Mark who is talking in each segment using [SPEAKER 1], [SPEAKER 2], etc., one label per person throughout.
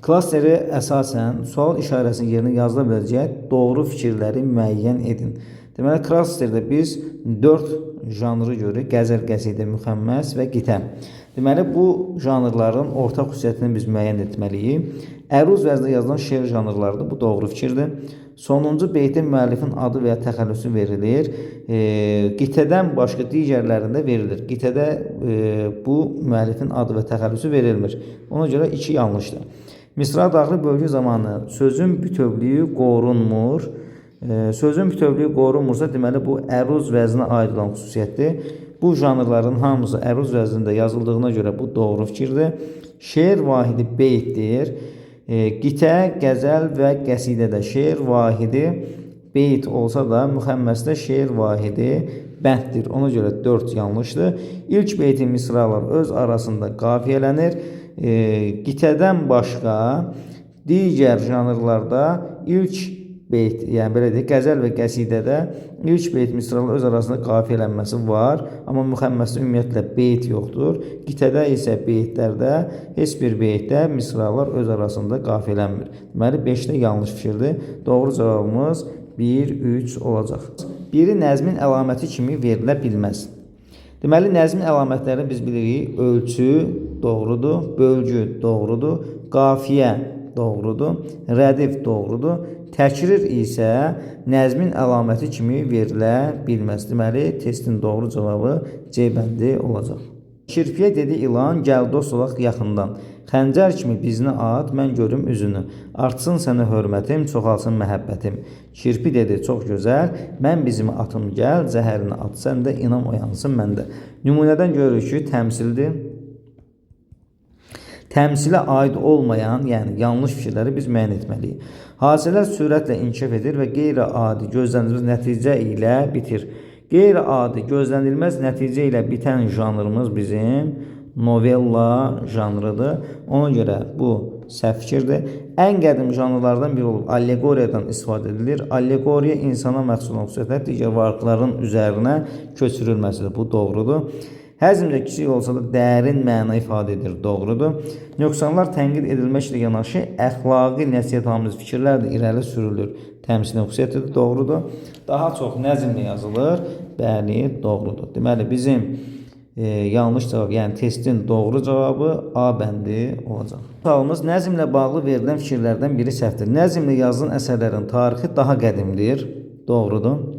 [SPEAKER 1] Klasteri əsasən sual işarəsinin yerinə yazıla biləcək doğru fikirləri müəyyən edin. Deməli, klasterdə biz 4 janrı görürük. Qəzəl, qəsidə, müxəmməs və qitə. Deməli, bu janrların ortaq xüsusiyyətini biz müəyyən etməliyik. Əruz vəznində yazılan şeir janrlarıdır. Bu doğru fikirdir. Sonuncu beytdə müəllifin adı və ya təxəllüsü verilir. Qitədən başqa digərlərində verilir. Qitədə bu müəllifin adı və təxəllüsü verilmir. Ona görə 2 yanlışdır. Misra daxili bölgü zamanı sözün bütövlüyü qorunmur. Sözün bütövlüyü qorunmursa, deməli bu əruz vəzninə aid olan xüsusiyyətdir. Bu janrların hamısı əruz vəznində yazıldığına görə bu doğru fikirdir. Şeir vahidi beytdir. Qitə, qəzəl və qəsidədə şeir vahidi beyt olsa da, müxəmməsdə şeir vahidi bənddir. Ona görə 4 yanlışdır. İlk beytin misralar öz arasında qafiyələnir. Qitədən başqa digər janrlarda ilk beyt, yəni belə deyək, qəzəl və qəsidədə ilk beyt misralar öz arasında qafiyələnməsi var, amma müxəmməsdə ümumiyyətlə beyt yoxdur. Qitədə isə beytlərdə heç bir beytdə misralar öz arasında qafiyələnmir. Deməli 5-də yanlış fikirdir. Doğru cavabımız 1, 3 olacaq. Biri nəzmin əlaməti kimi verilə bilməz. Deməli, nəzmin əlamətlərini biz bilirik. Ölçü doğrudur, bölgü doğrudur, qafiyə doğrudur, rədif doğrudur. Təkrir isə nəzmin əlaməti kimi verilə bilməz. Deməli, testin doğru cavabı C bəndi olacaq. Kirpiyə dedi ilan, gəl dost olaq yaxından. Xəncər kimi bizini at, mən görüm üzünü. Artsın sənə hörmətim, çoxalsın məhəbbətim. Kirpi dedi, çox gözəl, mən bizim atım gəl, zəhərini at sən də, inam oyansın məndə. Nümunədən görürük ki, təmsildir. Təmsilə aid olmayan, yəni yanlış fikirləri biz müəyyən etməliyik. Hadisələr sürətlə inkişaf edir və qeyri-adi gözlənilməz nəticə ilə bitir. Qeyri-adi gözlənilməz nəticə ilə bitən janrımız bizim novella janrıdır. Ona görə bu səhv fikirdir. Ən qədim janrlardan biri olub allegoriyadan istifadə edilir. Allegoriya insana məxsus olan xüsusiyyətlər digər varlıqların üzərinə köçürülməsidir. Bu doğrudur. Həzmcə kiçik olsa da dərin məna ifadə edir. Doğrudur. Nöqsanlar tənqid edilməklə yanaşı əxlaqi nəsihətamiz fikirlər də irəli sürülür. Təmsilin xüsusiyyətidir. Doğrudur. Daha çox nəzmlə yazılır. Bəli, doğrudur. Deməli, bizim yanlış cavab, yəni testin doğru cavabı A bəndi olacaq. Sualımız nəzmlə bağlı verilən fikirlərdən biri səhvdir. Nəzmlə yazılan əsərlərin tarixi daha qədimdir. Doğrudur.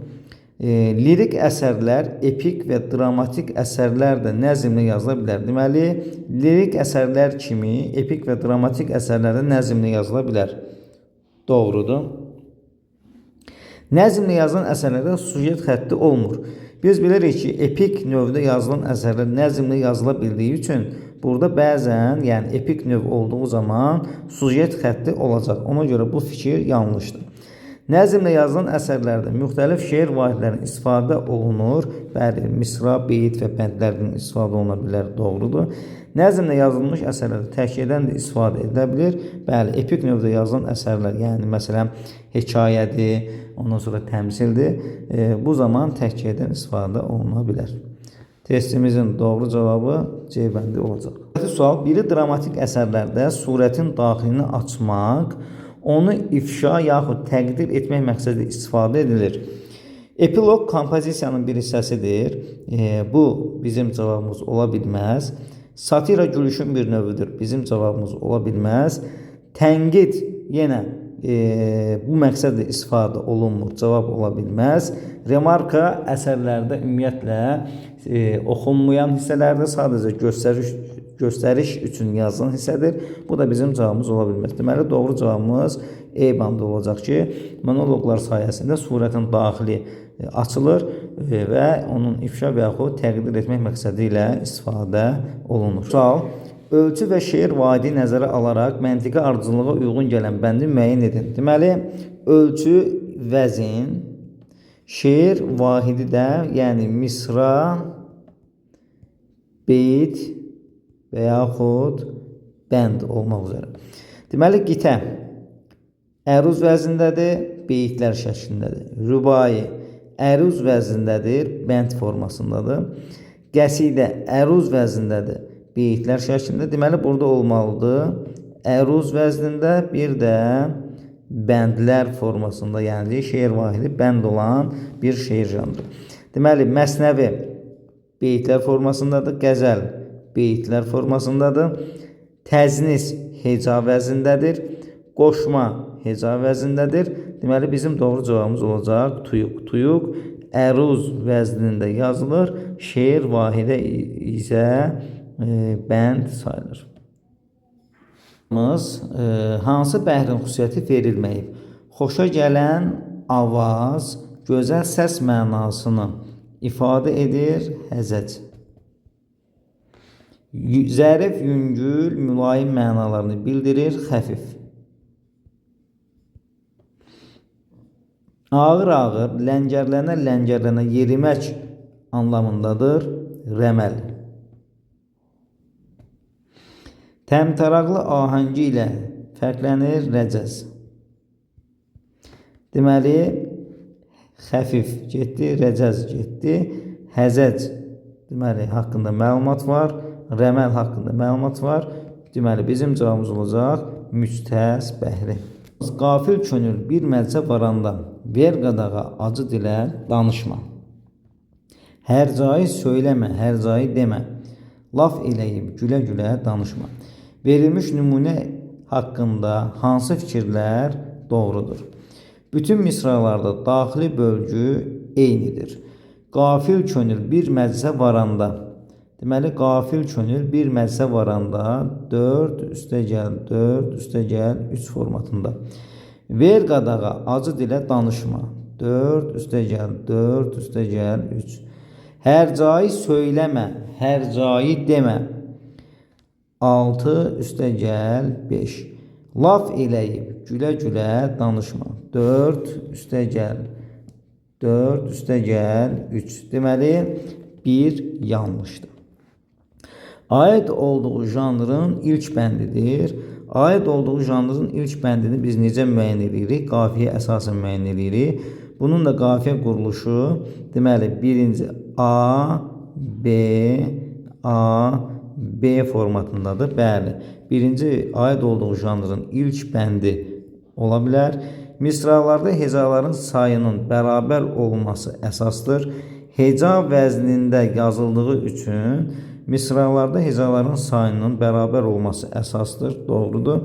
[SPEAKER 1] Lirik əsərlər, epik və dramatik əsərlər də nəzmlə yazıla bilər. Deməli, lirik əsərlər kimi epik və dramatik əsərlər də nəzmlə yazıla bilər. Doğrudur. Nəzmlə yazılan əsərlərdə sujet xətti olmur. Biz bilirik ki, epik növdə yazılan əsərlər nəzmlə yazıla bildiyi üçün burada bəzən, yəni epik növ olduğu zaman sujet xətti olacaq. Ona görə bu fikir yanlışdır. Nəzmlə yazılan əsərlərdə müxtəlif şeir vahidlərinin istifadə olunur. Bəli, misra, beyit və bəndlərdən istifadə oluna bilər. Doğrudur. Nəzmlə yazılmış əsərlərdə təhkiyədən də istifadə edilə bilir. Bəli, epik növdə yazılan əsərlər, yəni məsələn, hekayədir, ondan sonra təmsildir. Bu zaman təhkiyədən istifadə oluna bilər. Testimizin doğru cavabı C bəndi olacaq. Sual, biri dramatik əsərlərdə surətin daxilini açmaq, onu ifşa yaxud təqdir etmək məqsədi istifadə edilir. Epilog kompozisiyanın bir hissəsidir. Bu bizim cavabımız ola bilməz. Satira gülüşün bir növüdür. Bizim cavabımız ola bilməz. Tənqid yenə bu məqsədlə istifadə olunmur. Cavab ola bilməz. Remarka əsərlərdə ümumiyyətlə oxunmayan hissələrdə sadəcə göstəriş üçün yazılan hissədir. Bu da bizim cavabımız ola bilməz. Deməli, doğru cavabımız E bandı olacaq ki, monoloqlar sayəsində surətin daxili açılır və onun ifşa və yaxud təqdir etmək məqsədi ilə istifadə olunur. Sual, ölçü və şeir vahidi nəzərə alaraq məntiqi ardıcılığa uyğun gələn bəndi müəyyən edin. Deməli, ölçü, vəzin, şeir vahidi də, yəni misra, beyt və yaxud bənd olmaq üzrə. Deməli, qitə əruz vəzindədir, beytlər şəklindədir. Rübai əruz vəzindədir, bənd formasındadır. Qəsidə əruz vəzindədir, beytlər şəklində. Deməli, burada olmalıdır əruz vəznində, bir də bəndlər formasında, yəni şeir vahidi bənd olan bir şeir janrı. Deməli, məsnəvi beytlər formasındadır, qəzəl beytlər formasındadır, təznis heca vəzindədir, qoşma heca vəzindədir. Deməli, bizim doğru cavabımız olacaq tuyuq. Tuyuq əruz vəznində yazılır, şeir vahidə isə bənd sayılır. Hansı bəhrin xüsusiyyəti verilməyib? Xoşa gələn avaz, gözəl səs mənasını ifadə edir, həzəc. Zərif, yüngül, mülayim mənalarını bildirir, xəfif. Ağır-ağır, ləngərlənə yerimək anlamındadır, rəməl. Təmtəraqlı ahəngi ilə fərqlənir, rəcəz. Deməli, xəfif getdi, rəcəz getdi, həzəc deməli haqqında məlumat var, rəməl haqqında məlumat var. Deməli, bizim cavabımız olacaq müstəz bəhri. Qafil könül bir məcə varanda, ver qadağa acı dilə danışma. Hər cayı söyləmə, hər cayı demə, laf eləyib gülə-gülə danışma. Verilmiş nümunə haqqında hansı fikirlər doğrudur? Bütün misralarda daxili bölgü eynidir. Qafil könül bir məclisə varanda, deməli, qafil könül bir məclisə varanda 4 + 3 formatında. Ver qadağa acı dilə danışma. 4 + 3. Hər cayı söyləmə, hər cayı demə. 6 + 5. Laf eləyib gülə-gülə danışma. 4 + 3. Deməli, 1 yanlışdır. Aid olduğu janrın ilk bəndidir. Aid olduğu janrın ilk bəndini biz necə müəyyən edirik? Qafiyə əsasən müəyyən edirik. Bunun da qafiyə quruluşu, deməli, birinci A, B formatındadır. Bəli, birinci aid olduğu janrın ilk bəndi ola bilər. Misralarda hecaların sayının bərabər olması əsasdır. Heca vəznində yazıldığı üçün misralarda hecaların sayının bərabər olması əsasdır. Doğrudur.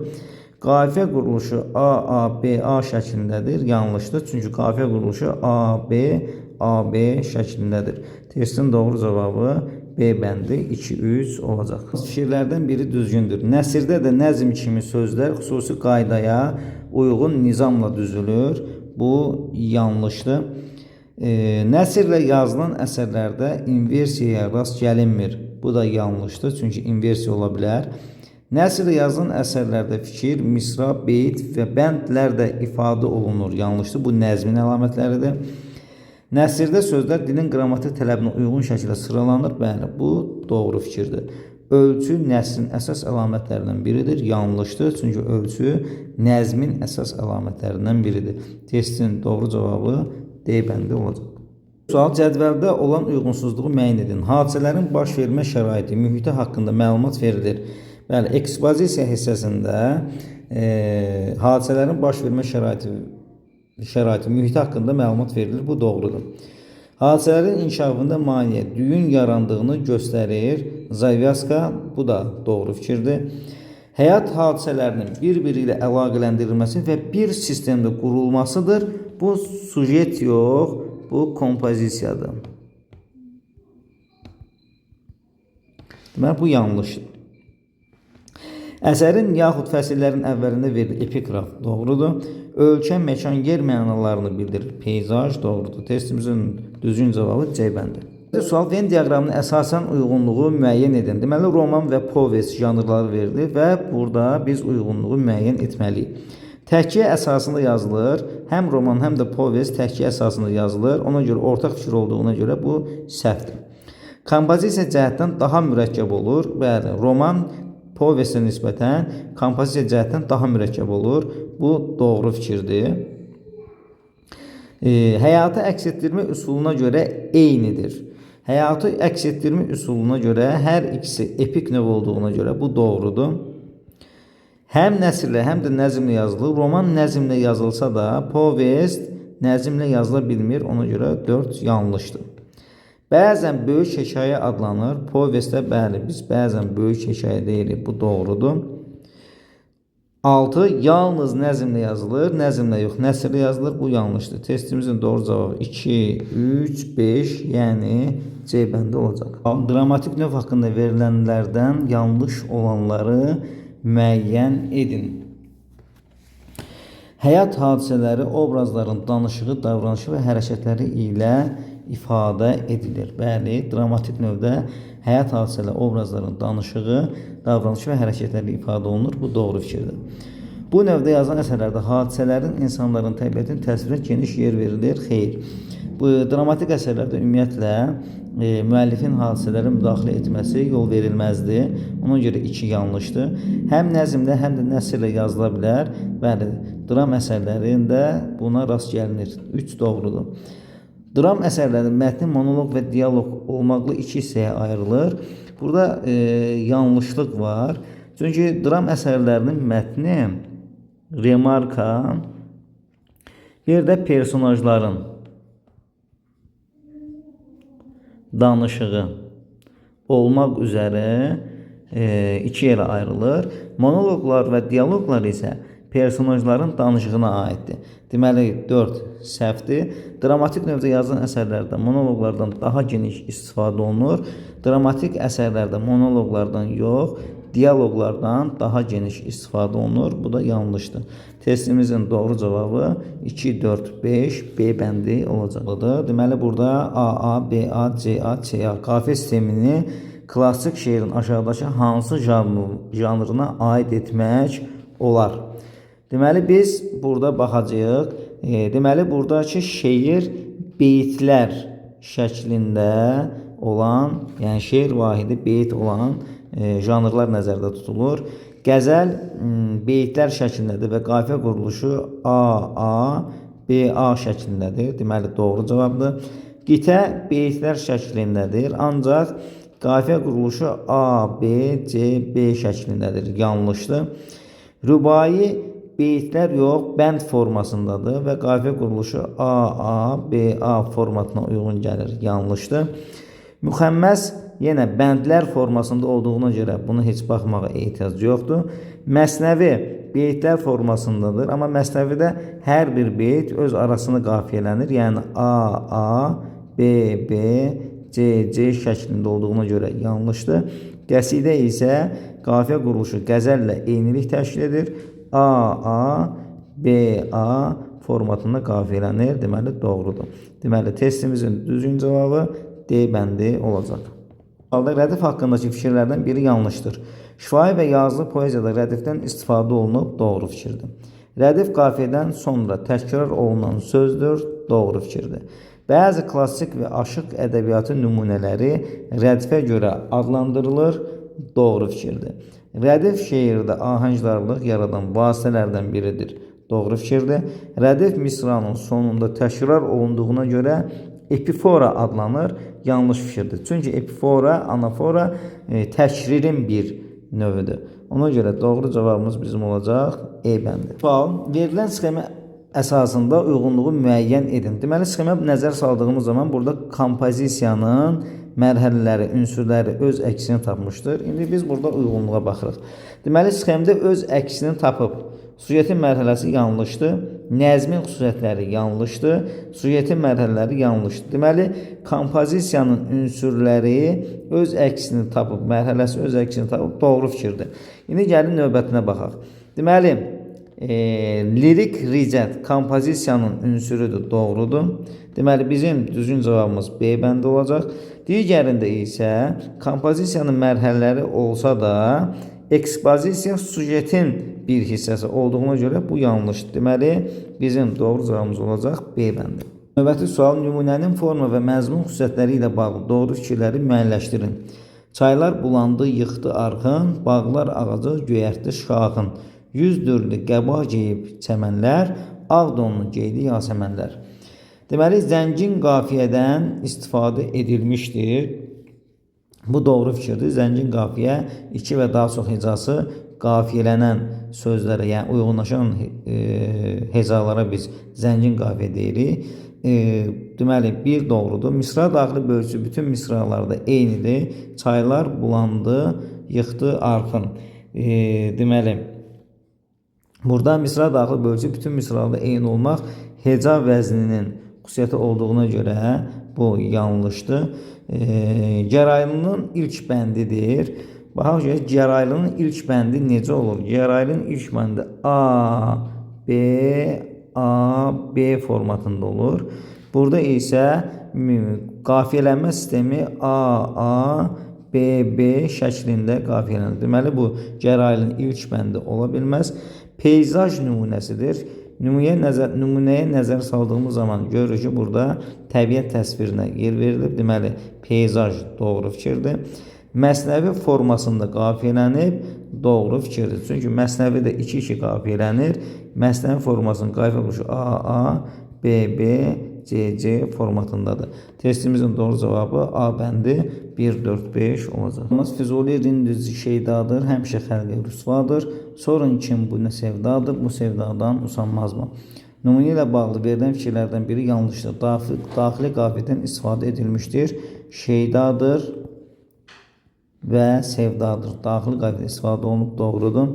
[SPEAKER 1] Qafiyə quruluşu A, B, A şəklindədir. Yanlışdır. Çünki qafiyə quruluşu A, B şəklindədir. Testin doğru cavabı B bəndi 2-3 olacaq. Fikirlərdən biri düzgündür. Nəsirdə də nəzm kimi sözlər xüsusi qaydaya uyğun nizamla düzülür. Bu yanlışdır. Nəsrlə yazılan əsərlərdə inversiyaya rast gəlinmir. Bu da yanlışdır. Çünki inversiya ola bilər. Nəsrlə yazılan əsərlərdə fikir, misra, beyt və bəndlər də ifadə olunur. Yanlışdır. Bu nəzmin əlamətləridir. Nəsrdə sözlər dilin qrammatik tələbinə uyğun şəkildə sıralanır. Bəli, bu doğru fikirdir. Ölçü nəsrin əsas əlamətlərindən biridir. Yanlışdır. Çünki ölçü nəzmin əsas əlamətlərindən biridir. Testin doğru cavabı D bəndi olacaq. Sual cədvəldə olan uyğunsuzluğu müəyyən edin. Hadisələrin baş vermə şəraiti, mühiti haqqında məlumat verilir. Bəli, ekspozisiya hissəsində hadisələrin baş vermə şəraiti, mühiti haqqında məlumat verilir. Bu doğrudur. Hadisələrin inkişafında maneə, düyün yarandığını göstərir. Zavyaska, bu da doğru fikirdir. Həyat hadisələrinin bir-biri ilə əlaqələndirilməsi və bir sistemdə qurulmasıdır. Bu sujet yox, bu kompozisiyadır. Deməli, bu yanlışdır. Əsərin yaxud fəsillərin əvvəlində verilir epiqraf, doğrudur. Ölkə, məkan, yer mənalarını bildirir. Peyzaj, doğrudur. Testimizin düzgün cavabı C bəndi. Sual Venn diaqramının əsasən uyğunluğu müəyyən edin. Deməli, roman və povest janrları verilir və burada biz uyğunluğu müəyyən etməliyik. Təhkiyə əsasında yazılır. Həm roman, həm də povest təhkiyə əsasında yazılır. Ona görə ortaq fikir olduğuna görə bu səhvdir. Kompozisiya cəhətdən daha mürəkkəb olur. Bəli, roman povestə nisbətən kompozisiya cəhətdən daha mürəkkəb olur. Bu doğru fikirdir. Həyatı əks etdirmə üsuluna görə eynidir. Həyatı əks etdirmə üsuluna görə hər ikisi epik növ olduğuna görə bu doğrudur. Həm nəsrlə, həm də nəzmlə yazılır. Roman nəzmlə yazılsa da, povest nəzmlə yazıla bilmir. Ona görə 4 yanlışdır. Bəzən böyük hekayə adlanır. Povestdə bəli, biz bəzən böyük hekayə deyirik. Bu doğrudur. 6. Yalnız nəzmlə yazılır. Nəzmlə yox, nəsrlə yazılır. Bu yanlışdır. Testimizin doğru cavabı 2, 3, 5, yəni C bəndi olacaq. Dramatik növ haqqında verilənlərdən yanlış olanları müəyyən edin. Həyat hadisələri obrazların danışığı, davranışı və hərəkətləri ilə ifadə edilir. Bəli, dramatik növdə həyat hadisələri obrazların danışığı, davranışı və hərəkətləri ifadə olunur. Bu doğru fikirdir. Bu növdə yazılan əsərlərdə hadisələrin, insanların, təbiətin təsvirinə geniş yer verilir. Xeyr. Bu dramatik əsərlərdə ümumiyyətlə müəllifin hadisələrə müdaxilə etməsi yol verilməzdi. Ona görə 2 yanlışdır. Həm nəzmlə, həm də nəsrlə yazıla bilər. Bəli, dram əsərlərində buna rast gəlinir. 3 doğrudur. Dram əsərlərinin mətni monoloq və dialoq olmaqla 2 hissəyə ayrılır. Burada yanlışlıq var. Çünki dram əsərlərinin mətni remarka, bir də personajların danışığı olmaq üzərə 2 yerə ayrılır. Monoloqlar və dialoqlar isə personajların danışığına aiddir. Deməli 4 səhvdir. Dramatik növdə yazılan əsərlərdə monoloqlardan daha geniş istifadə olunur. Dramatik əsərlərdə monoloqlardan yox, dialoqlardan daha geniş istifadə olunur. Bu da yanlışdır. Testimizin doğru cavabı 2, 4, 5 B bəndi olacaqdır. Deməli burada AA, BA, CA, CA qafiyə sistemini klassik şeirin aşağıdakı hansı janrına aid etmək olar? Deməli biz burada baxacağıq. Deməli buradakı şeir beytlər şəklində olan, yəni şeir vahidi beyt olan janrlar nəzərdə tutulur. Qəzəl beytlər şəklindədir və qafiyə quruluşu AA, BA şəklindədir. Deməli doğru cavabdır. Qitə beytlər şəklindədir, ancaq qafiyə quruluşu A, B, C, B şəklindədir. Yanlışdır. Rübai beytlər yox, bənd formasındadır və qafiyə quruluşu AA, BA formatına uyğun gəlir. Yanlışdır. Müxəmməs yenə bəndlər formasında olduğuna görə bunu heç baxmağa ehtiyac yoxdur. Məsnəvi beytlər formasındadır, amma məsnəvidə hər bir beyt öz arasını qafiyələnir. Yəni AA, BB, CC şəklində olduğuna görə yanlışdır. Qəsidə isə qafiyə quruluşu qəzəllə eynilik təşkil edir. AA, BA formatında qafiyələnir. Deməli doğrudur. Deməli testimizin düzgün cavabı D bəndi olacaq. Halda rədif haqqındakı fikirlərdən biri yanlışdır. Şifahi və yazılı poeziyada rədifdən istifadə olunub, doğru fikirdir. Rədif qafiyədən sonra təkrar olunan sözdür, doğru fikirdir. Bəzi klassik və aşıq ədəbiyyatı nümunələri rədifə görə adlandırılır, doğru fikirdir. Rədif şeirdə ahəngdarlıq yaradan vasitələrdən biridir, doğru fikirdir. Rədif misranın sonunda təkrar olunduğuna görə epifora adlanır, yanlış fikirdir. Çünki epifora, anafora təkririn bir növüdür. Ona görə doğru cavabımız bizim olacaq E bəndi. Sual, verilən sxemə əsasında uyğunluğu müəyyən edin. Deməli, sxemə nəzər saldığımız zaman burada kompozisiyanın mərhələləri, ünsürləri öz əksini tapmışdır. İndi biz burada uyğunluğa baxırıq. Deməli, sxemdə öz əksini tapıb. Sujetin mərhələsi yanlışdır. Nəzmin xüsusiyyətləri yanlışdır. Sujetin mərhələləri yanlışdır. Deməli, kompozisiyanın ünsürləri öz əksini tapıb, mərhələsi öz əksini tapıb, doğru fikirdir. İndi gəlin növbətinə baxaq. Deməli, lirik ricət kompozisiyanın ünsürüdür, doğrudur. Deməli, bizim düzgün cavabımız B bəndi olacaq. Digərində isə kompozisiyanın mərhələləri olsa da, ekspozisiya sujetin bir hissəsi olduğuna görə bu yanlışdır. Deməli, bizim doğru cavabımız olacaq B bəndi. Növbəti sual, nümunənin forma və məzmun xüsusiyyətləri ilə bağlı doğru fikirləri müəyyənləşdirin. Çaylar bulandı, yıxdı arxın, bağlar ağacı göyərtdi şaxın. Yüzdürdü qəba geyib çəmənlər, ağ donlu geydi yasəmənlər. Deməli, zəngin qafiyədən istifadə edilmişdir. Bu doğru fikirdir. Zəngin qafiyə 2 və daha çox hecası qafiyələnən sözlərə, yəni uyğunlaşan hecalara biz zəngin qafiyə deyirik. Deməli, bir doğrudur. Misra daxili bölgüsü bütün misralarda eynidir. Çaylar bulandı, yıxdı arxın. Deməli, burada misra daxili bölgüsü bütün misralarda eyni olmaq heca vəzninin xüsusiyyəti olduğuna görə bu yanlışdır. Geraylının ilk bəndidir. Baxaq ki, geraylının ilk bəndi necə olur? Geraylının ilk bəndi A, B formatında olur. Burada isə qafiyələnmə sistemi A, B şəklində qafiyələnir. Deməli, bu geraylının ilk bəndi ola bilməz. Peyzaj nümunəsidir. Nümunəyə nəzər saldığımız zaman görürük ki, burada təbiət təsvirinə yer verilib. Deməli, peyzaj doğru fikirdir. Məsnəvi formasında qafiyələnib, doğru fikirdir. Çünki məsnəvi də 2-2 qafiyələnir. Məsnəvi formasının qafiyə quruluşu A, B, C formatındadır. Testimizin doğru cavabı A bəndi 1, 4, 5 olacaq. Füzuli rindüzü şeydadır, həmişə xəlqə rüsvadır. Sorun kim bu nə sevdadır, bu sevdadan usanmazmı? Nümunə ilə bağlı verilən fikirlərdən biri yanlışdır. Daxili qafiyədən istifadə edilmişdir. Şeydadır və sevdadır. Daxili qafiyədə istifadə olunub, doğrudur.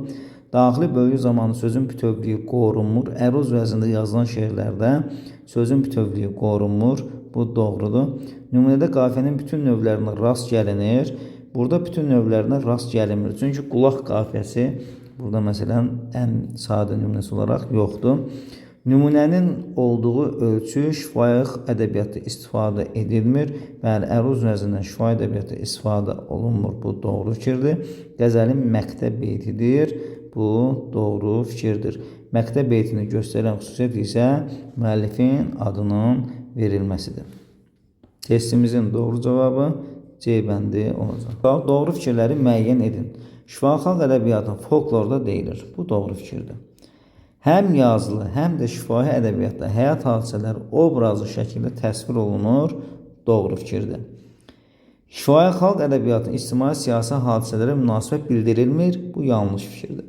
[SPEAKER 1] Daxili bölgü zamanı sözün bütövlüyü qorunmur. Əruz vəzində yazılan şeirlərdə sözün bütövlüyü qorunmur. Bu doğrudur. Nümunədə qafiyənin bütün növlərinə rast gəlinir. Burada bütün növlərinə rast gəlinmir. Çünki qulaq qafiyəsi burada məsələn ən sadə nümunəsi olaraq yoxdur. Nümunənin olduğu ölçü şifahi ədəbiyyatda istifadə edilmir. Bəli, əruz vəzindən şifahi ədəbiyyatda istifadə olunmur. Bu doğru fikirdir. Qəzəlin məktəb beytidir. Bu doğru fikirdir. Məktəb beytini göstərən xüsusiyyət isə müəllifin adının verilməsidir. Testimizin doğru cavabı C bəndi olacaq. Doğru fikirləri müəyyən edin. Şifahi xalq ədəbiyyatı folklorda deyilir. Bu doğru fikirdir. Həm yazılı, həm də şifahi ədəbiyyatda həyat hadisələri obrazlı şəkildə təsvir olunur. Doğru fikirdir. Şifahi xalq ədəbiyyatının ictimai-siyasi hadisələrə münasibət bildirilmir. Bu yanlış fikirdir.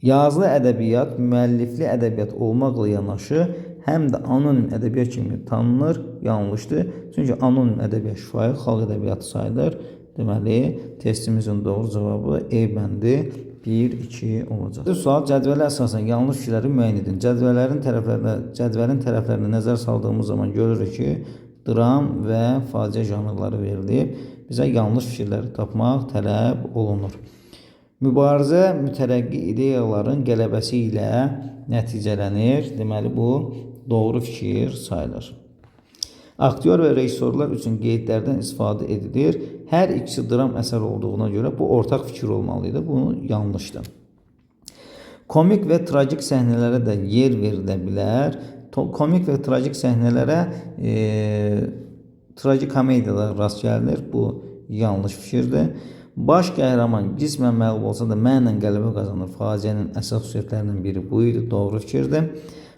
[SPEAKER 1] Yazılı ədəbiyyat müəllifli ədəbiyyat olmaqla yanaşı, həm də anonim ədəbiyyat kimi tanınır. Yanlışdır. Çünki anonim ədəbiyyat şifahi xalq ədəbiyyatı sayılır. Deməli, testimizin doğru cavabı E bəndi 1, 2 olacaq. Bu sual cədvələ əsasən yanlış fikirləri müəyyən edin. Cədvəlin tərəflərinə nəzər saldığımız zaman görürük ki, dram və faciə janrları verilib. Bizə yanlış fikirləri tapmaq tələb olunur. Mübarizə mütərəqqi ideyaların qələbəsi ilə nəticələnir. Deməli, bu doğru fikir sayılır. Aktyor və rejissorlar üçün qeydlərdən istifadə edilir. Hər ikisi dram əsər olduğuna görə bu ortaq fikir olmalıydı. Bu yanlışdır. Komik və tragik səhnələrə də yer verilə bilər. Komik və tragik səhnələrə tragikomediyalar rast gəlinir. Bu yanlış fikirdir. Baş qəhrəman qismən məğlub olsa da mənlə qələbə qazanır. Faciənin əsas xüsusiyyətlərindən biri bu idi. Doğru fikirdir.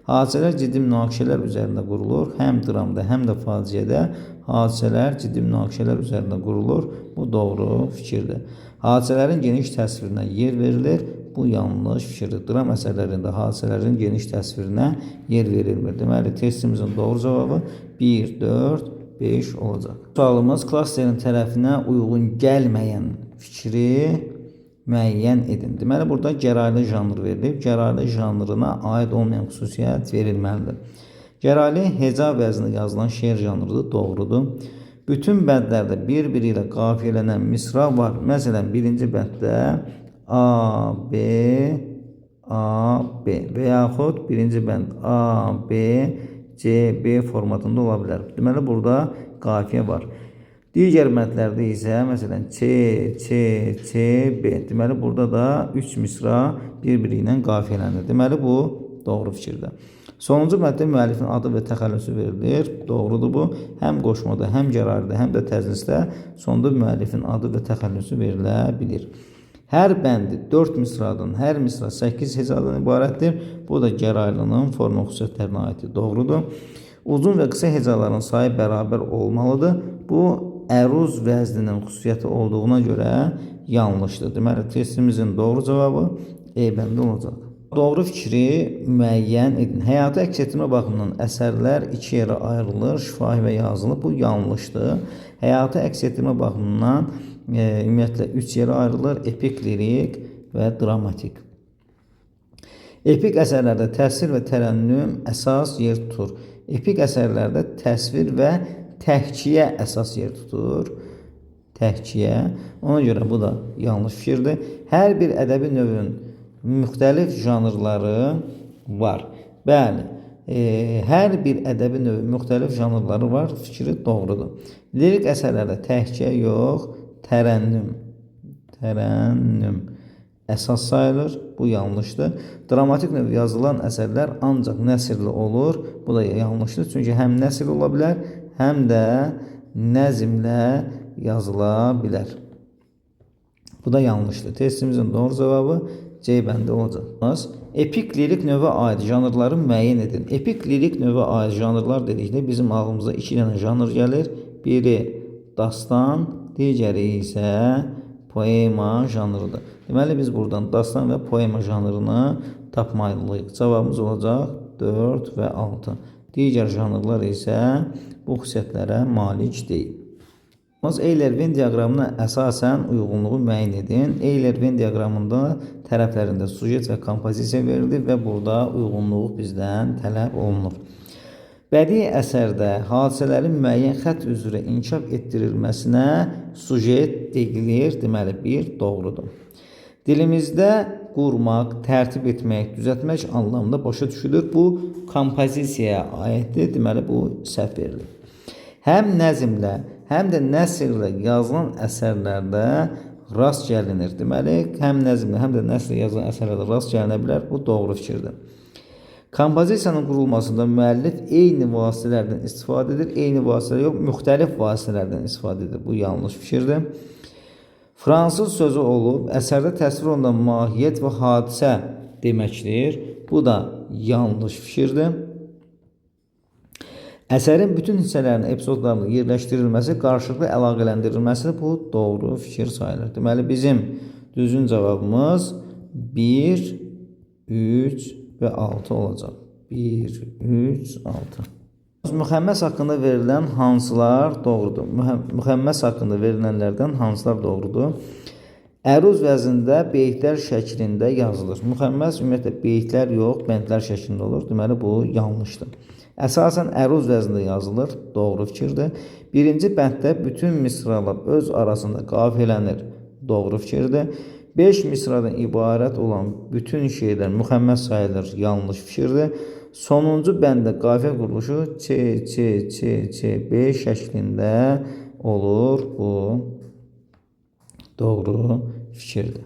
[SPEAKER 1] Hadisələr ciddi münaqişələr üzərində qurulur. Həm dramda, həm də faciədə hadisələr ciddi münaqişələr üzərində qurulur. Bu doğru fikirdir. Hadisələrin geniş təsvirinə yer verilir. Bu yanlış fikirdir. Dram əsərlərində hadisələrin geniş təsvirinə yer verilmir. Deməli, testimizin doğru cavabı 1, 4, 5 olacaq. Sualımız klasterin tərəfinə uyğun gəlməyən fikri müəyyən edin. Deməli, burada gəraylı janr verilib. Gəraylı janrına aid olmayan xüsusiyyət verilməlidir. Gəraylı heca vəznində yazılan şeir janrıdır. Doğrudur. Bütün bəndlərdə bir-biri ilə qafiyələnən misra var. Məsələn, birinci bənddə A, B və yaxud birinci bənd A, B, C, B formatında ola bilər. Deməli, burada qafiyə var. Digər bəndlərdə isə, məsələn, C, B. Deməli, burada da 3 misra bir-biri ilə qafiyələnir. Deməli, bu doğru fikirdir. Sonuncu bənddə müəllifin adı və təxəllüsü verilir. Doğrudur bu. Həm qoşmada, həm gəraylıda, həm də təznisdə sonda müəllifin adı və təxəllüsü verilə bilir. Hər bəndi 4 misradan, hər misra 8 hecadan ibarətdir. Bu da gəraylının forma xüsusiyyətlərinə aiddir. Doğrudur. Uzun və qısa hecaların sayı bərabər olmalıdır. Bu əruz vəzninin xüsusiyyəti olduğuna görə yanlışdır. Deməli, testimizin doğru cavabı E bəndə olacaq. Doğru fikri müəyyən edin. Həyatı əks etdirmə baxımından əsərlər iki yerə ayrılır, şifahi və yazılı. Bu yanlışdır. Həyatı əks etdirmə baxımından ümumiyyətlə üç yerə ayrılır: epik, lirik və dramatik. Epik əsərlərdə təsvir və tərənnüm əsas yer tutur. Epik əsərlərdə təsvir və təhkiyə əsas yer tutur. Təhkiyə. Ona görə bu da yanlış fikirdir. Hər bir ədəbi növün müxtəlif janrları var. Bəli, hər bir ədəbi növün müxtəlif janrları var. Fikri doğrudur. Lirik əsərlərdə təhkiyə yox, tərənnüm əsas sayılır. Bu yanlışdır. Dramatik növ yazılan əsərlər ancaq nəsrli olur. Bu da yanlışdır. Çünki həm nəsr ola bilər, həm də nəzmlə yazıla bilər. Bu da yanlışdır. Testimizin doğru cavabı C bəndə olacaq. Epik lirik növə aid janrları müəyyən edin. Epik lirik növə aid janrlar dedikdə bizim ağlımıza iki dənə janr gəlir. Biri dastan, digəri isə poema janrıdır. Deməli, biz buradan dastan və poema janrını tapmalıyıq. Cavabımız olacaq 4 və 6. Digər janrlar isə bu xüsusiyyətlərə malik deyil. Euler-Venn diaqramına əsasən uyğunluğu müəyyən edin. Euler-Venn diaqramında tərəflərində sujet və kompozisiya verilir və burada uyğunluq bizdən tələb olunur. Bədii əsərdə hadisələrin müəyyən xətt üzrə inkişaf etdirilməsinə sujet deyilir. Deməli, 1 doğrudur. Dilimizdə qurmaq, tərtib etmək, düzəltmək anlamında başa düşülür. Bu kompozisiyaya aiddir. Deməli, bu səhv verilir. Həm nəzmlə, həm də nəsrlə yazılan əsərlərdə rast gəlinir. Deməli, həm nəzmlə, həm də nəsrlə yazılan əsərlərdə rast gəlinə bilər. Bu doğru fikirdir. Kompozisiyanın qurulmasında müəllif eyni vasitələrdən istifadə edir. Eyni vasitələr yox, müxtəlif vasitələrdən istifadə edir. Bu yanlış fikirdir. Fransız sözü olub, əsərdə təsvir olunan mahiyyət və hadisə deməkdir. Bu da yanlış fikirdir. Əsərin bütün hissələrinin, epizodlarının yerləşdirilməsi, qarşılıqlı əlaqələndirilməsi bu doğru fikir sayılır. Deməli, bizim düzgün cavabımız 1, 3 və 6 olacaq. 1, 3, 6. Müxəmməs haqqında verilən hansılar doğrudur? Müxəmməs haqqında verilənlərdən hansılar doğrudur? Əruz vəznində beytlər şəklində yazılır. Müxəmməs ümumiyyətlə beytlər yox, bəndlər şəklində olur. Deməli, bu yanlışdır. Əsasən əruz vəznində yazılır. Doğru fikirdir. Birinci bənddə bütün misralar öz arasında qafiyələnir. Doğru fikirdir. 5 misradan ibarət olan bütün şeylər müxəmməs sayılır. Yanlış fikirdir. Sonuncu bəndə qafiyə quruluşu C5 şəklində olur. Bu doğru fikirdir.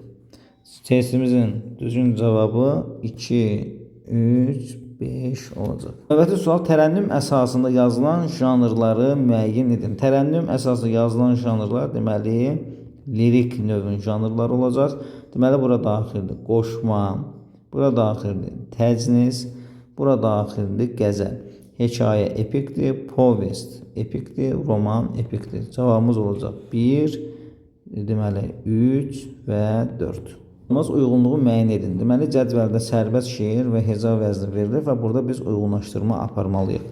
[SPEAKER 1] Testimizin düzgün cavabı 2, 3, 5 olacaq. Növbəti sual, tərənnüm əsasında yazılan janrları müəyyən edin. Tərənnüm əsasında yazılan janrlar deməli lirik növün janrları olacaq. Deməli, bura daxildir qoşma, bura daxildir təcnis, bura daxildir qəzəl. Hekayə epikdir, povest epikdir, roman epikdir. Cavabımız olacaq 1, deməli 3 və 4. Uyğunluğu müəyyən edin. Deməli, cədvəldə sərbəst şeir və heca vəzni verilir və burada biz uyğunlaşdırma aparmalıyıq.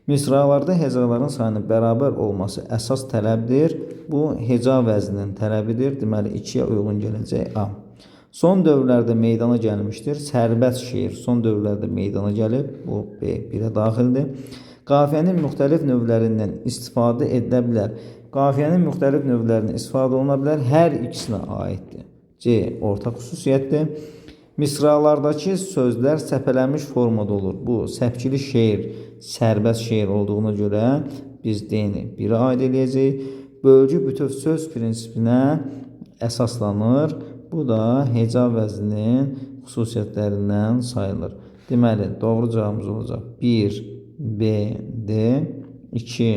[SPEAKER 1] Misralarda hecaların sayının bərabər olması əsas tələbdir. Bu heca vəzninin tələbidir. Deməli, 2-yə uyğun gələcək A. Son dövrlərdə meydana gəlmişdir. Sərbəst şeir son dövrlərdə meydana gəlib. Bu B, 1-ə daxildir. Qafiyənin müxtəlif növlərindən istifadə edilə bilər. Qafiyənin müxtəlif növlərindən istifadə oluna bilər. Hər ikisinə aiddir. C, ortaq xüsusiyyətdir. Misralardakı sözlər səpələnmiş formada olur. Bu, səpkili şeir, sərbəst şeir olduğuna görə biz D-ni 1-ə aid edəcəyik. Bölgü bütöv söz prinsipinə əsaslanır. Bu da heca vəzninin xüsusiyyətlərindən sayılır. Deməli, doğru cavabımız olacaq 1, B, D, 2,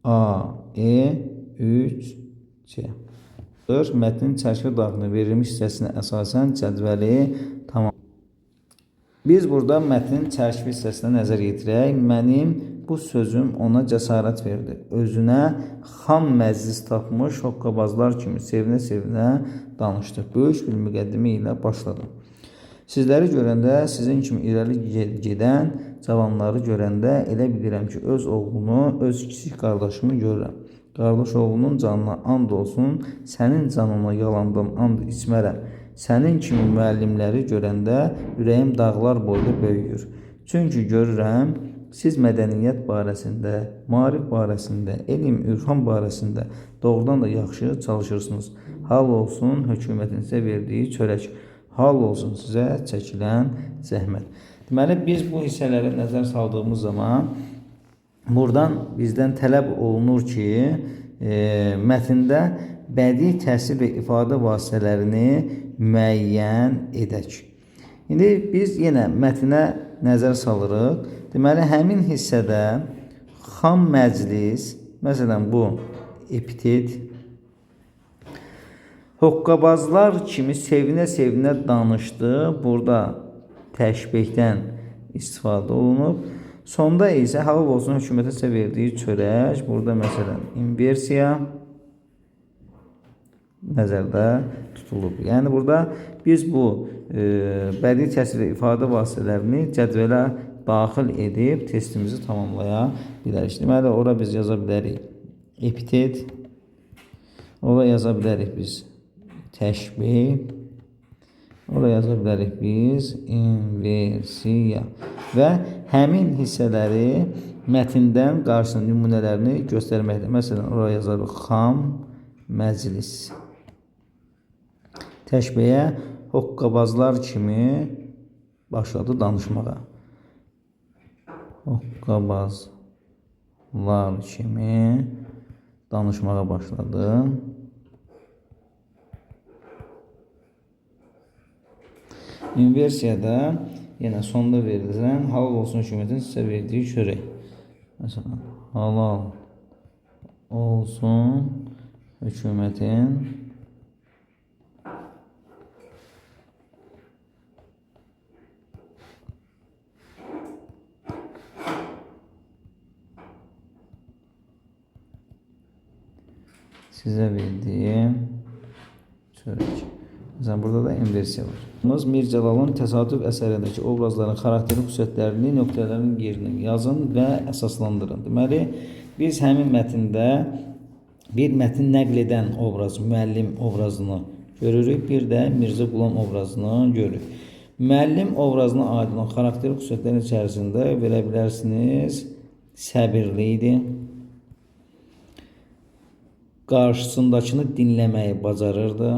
[SPEAKER 1] A, E, 3, C. Mətnin çərçivə daxilində verilmiş hissəsinə əsasən cədvəli tamam. Biz burada mətnin çərçivə hissəsinə nəzər yetirək. Mənim bu sözüm ona cəsarət verdi. Özünə xam məclis tapmış hoqqabazlar kimi sevinə-sevinə danışdı. Böyük bir müqəddimə ilə başladı. Sizləri görəndə, sizin kimi irəli gedən cavanları görəndə elə bilirəm ki, öz oğlunu, öz kiçik qardaşımı görürəm. Qardaş oğlunun canına and olsun, sənin canına yalandan and içmərəm. Sənin kimi müəllimləri görəndə ürəyim dağlar boyda böyüyür. Çünki görürəm, siz mədəniyyət barəsində, maarif barəsində, elm, ürfan barəsində doğrudan da yaxşı çalışırsınız. Hal olsun hökumətin sizə verdiyi çörək. Hal olsun sizə çəkilən zəhmət. Deməli, biz bu hissələrə nəzər saldığımız zaman buradan bizdən tələb olunur ki, mətndə bədii təsir və ifadə vasitələrini müəyyən edək. İndi biz yenə mətnə nəzər salırıq. Deməli, həmin hissədə xam məclis, məsələn bu epitet, hoqqabazlar kimi sevinə-sevinə danışdı. Burada təşbihdən istifadə olunub. Sonda isə hal olsun hökumətə sizə verdiyi çörək. Burada məsələn inversiya nəzərdə tutulub. Yəni burada biz bu bədii təsir və ifadə vasitələrini cədvələ daxil edib testimizi tamamlaya bilərik. Deməli, ora biz yaza bilərik epitet, ora yaza bilərik biz təşbih, ora yaza bilərik biz inversiya və həmin hissələri mətndən qarşısına nümunələrini göstərməkdir. Məsələn, ora yazarıq xam məclis. Təşbiyə hoqqabazlar kimi başladı danışmağa. Hoqqabazlar kimi danışmağa başladı. İnversiyada yenə sonda verilən halal olsun hökumətin sizə verdiyi çörək. Məsələn, halal olsun hökumətin sizə verdiyi çörək. Məsələn, burada da inversiya var. Mir Cəlalın təsadüf əsərindəki obrazların xarakterin xüsusiyyətlərini nöqtələrin yerinə yazın və əsaslandırın. Deməli, biz həmin mətndə bir mətn nəql edən obraz, müəllim obrazını görürük, bir də Mirzə Qulam obrazını görürük. Müəllim obrazına aid olan xarakterin xüsusiyyətlərin içərisində verə bilərsiniz, səbirli idi, qarşısındakını dinləməyi bacarırdı,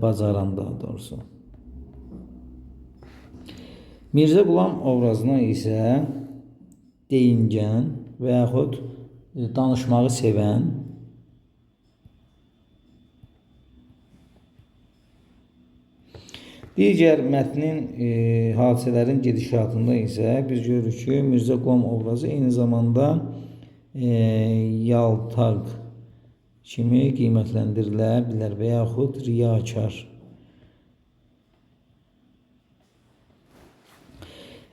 [SPEAKER 1] bacaran daha doğrusu. Mirzə Qulam obrazına isə deyingən və yaxud danışmağı sevən, digər mətnin hadisələrin gedişatında isə biz görürük ki, Mirzə Qulam obrazı eyni zamanda yaltaq kimi qiymətləndirilə bilər və yaxud riyakar.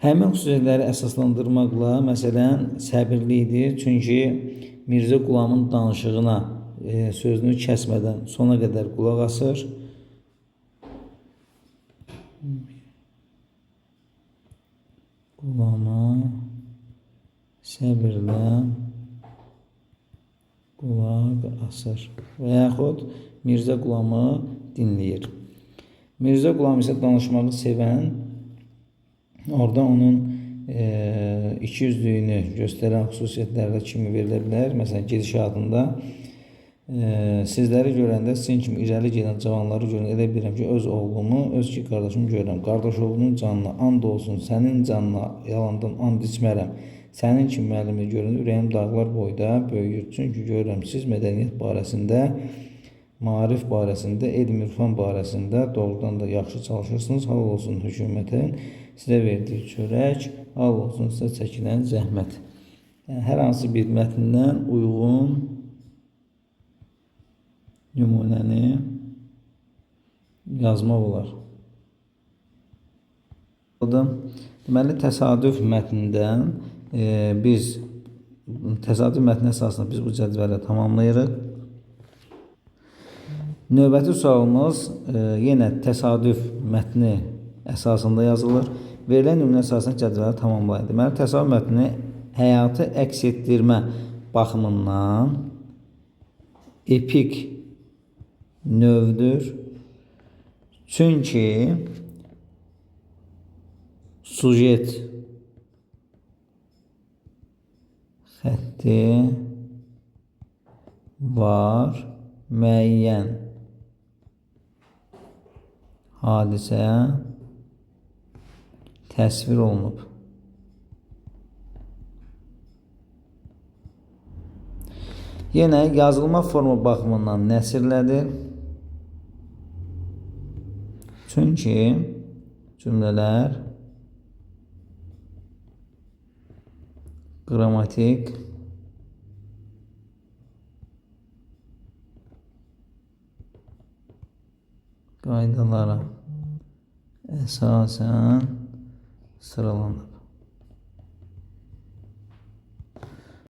[SPEAKER 1] Həmin xüsusiyyətləri əsaslandırmaqla, məsələn, səbirli idi, çünki Mirzə Qulamın danışığına sözünü kəsmədən sona qədər qulaq asır. Qulama səbirlə qulaq asır və yaxud Mirzə Qulamı dinləyir. Mirzə Qulam isə danışmağı sevən, orada onun ikiyüzlüyünü göstərən xüsusiyyətlərdə kimi verilə bilər. Məsələn, gedişatında sizləri görəndə sizin kimi irəli gedən cavanları görəndə elə bilirəm ki, öz oğlumu, öz ki qardaşımı görürəm. Qardaş oğlunun canına and olsun, sənin canına yalandan and içmərəm. Sənin kimi müəllimi görəndə ürəyim dağlar boyda böyüyür. Çünki görürəm, siz mədəniyyət barəsində, maarif barəsində, elm, ürfan barəsində doğrudan da yaxşı çalışırsınız. Hal olsun hökumətin sizə verdiyi çörək, hal olsun sizə çəkilən zəhmət. Yəni, hər hansı bir mətndən uyğun nümunəni yazmaq olar. Deməli, təsadüf mətnindən biz təsadüf mətni əsasında biz bu cədvəli tamamlayırıq. Növbəti sualımız yenə təsadüf mətni əsasında yazılır. Verilən nümunə əsasında cədvəli tamamlayın. Deməli, təsadüf mətni həyatı əks etdirmə baxımından epik növdür. Çünki sujet xətti var, müəyyən hadisə təsvir olunub. Yenə yazılma forma baxımından nəsrlədir. Çünki cümlələr qrammatik qaydalara əsasən sıralanıb.